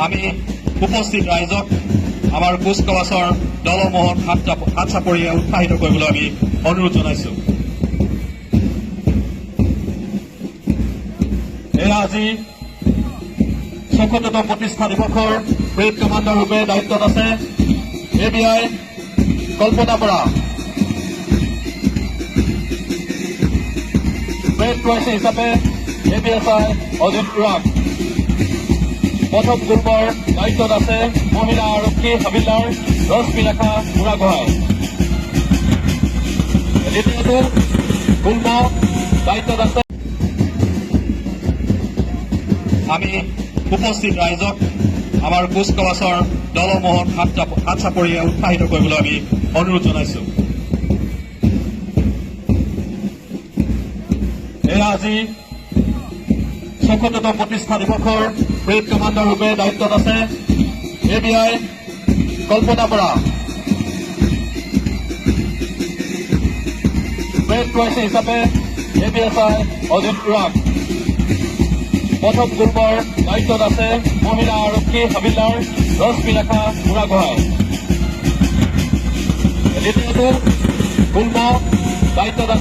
আমি উপস্থিত ৰাইজক আমাৰ কুচকাৱাজৰ দলমোহন হাত চাপৰিয়ে উৎসাহিত কৰিবলৈ আমি অনুৰোধ জনাইছো। এয়া আজি ৭৪তম প্ৰতিষ্ঠা দিৱসৰ পেৰেড কমাণ্ডাৰ ৰূপে দায়িত্বত আছে ABI কল্পনা বৰা। পেৰেড কোৱাৰ্চি হিচাপে ABSI অজিত খুৰাক। প্ৰথম গ্ৰুপৰ দায়িত্বত আছে মহিলা আৰক্ষী হাবিলদাৰ ৰশ্মিৰেখা বুঢ়াগোহাঁই। দ্বিতীয়টো গ্ৰুপ দায়িত্বত আছে আমি উপস্থিত ৰাইজক আমাৰ কুচকাৱাজৰ দলমোহন হাত চাপৰিয়ে উৎসাহিত কৰিবলৈ আমি অনুৰোধ জনাইছো। এয়া আজি ৭৪তম প্ৰতিষ্ঠা দিৱসৰ পেৰেড কমাণ্ডাৰ ৰূপে দায়িত্বত আছে ABI কল্পনা বৰা। পেৰেড কোৱাৰ্চি হিচাপে ABSI অজিত খুৰাক। প্ৰথম গ্ৰুপৰ দায়িত্বত আছে মহিলা আৰক্ষী হাবিলদাৰ ৰশ্মিৰেখা বুঢ়াগোহাঁই। দ্বিতীয়টো গ্ৰুপ দায়িত্বত আছে